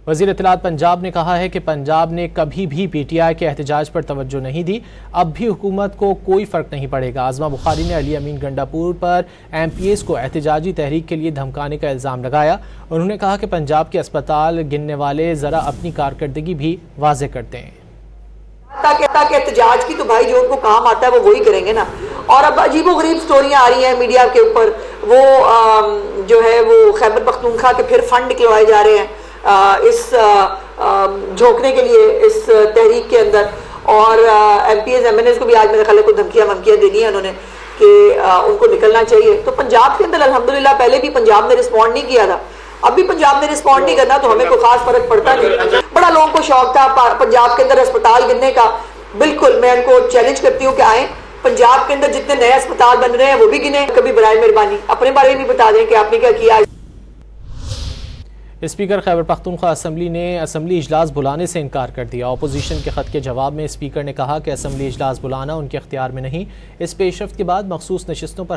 वज़ीर इत्तलात पंजाब ने कहा है कि पंजाब ने कभी भी PTI के एहतजाज पर तवज्जो नहीं दी, अब भी हुकूमत को कोई फ़र्क नहीं पड़ेगा। आज़मा बुखारी ने अली अमीन गंडापुर पर MPs को एहतजाजी तहरीक के लिए धमकाने का इल्ज़ाम लगाया। उन्होंने कहा कि पंजाब के अस्पताल गिनने वाले ज़रा अपनी कारकर्दगी भी वाज़े करते हैं। ताकि एहतजाज की तो भाई जो उनको काम आता है वो वही करेंगे ना। और अब अजीबोगरीब स्टोरियां आ रही हैं मीडिया के ऊपर, वो जो है वो खैबर पख्तूनख्वा के फिर फंड निकलवाए जा रहे हैं इस झोंकने के लिए इस तहरीक के अंदर। और MPs MNAs को भी आज मेरे ख्याल है कोई धमकियां देनी है उन्होंने कि उनको निकलना चाहिए। तो पंजाब के अंदर अल्हम्दुलिल्लाह पहले भी पंजाब ने रिस्पॉन्ड नहीं किया था, अब भी पंजाब ने रिस्पॉन्ड नहीं करना, तो हमें कोई खास फर्क पड़ता नहीं। बड़ा लोगों को शौक था पंजाब के अंदर अस्पताल गिनने का। बिल्कुल मैं उनको चैलेंज करती हूँ कि आए पंजाब के अंदर जितने नए अस्पताल बन रहे हैं वो भी गिने। कभी बराए मेहरबानी अपने बारे में भी बता दें कि आपने क्या किया। स्पीकर खैबर पख्तूनख्वा असम्बली ने असम्बली इजलास बुलाने से इनकार कर दिया। अपोजिशन के खत के जवाब में स्पीकर ने कहा कि असम्बली इजलास बुलाना उनके इख्तियार में नहीं। इस पेशरफ्त के बाद मखसूस नशिस्तों पर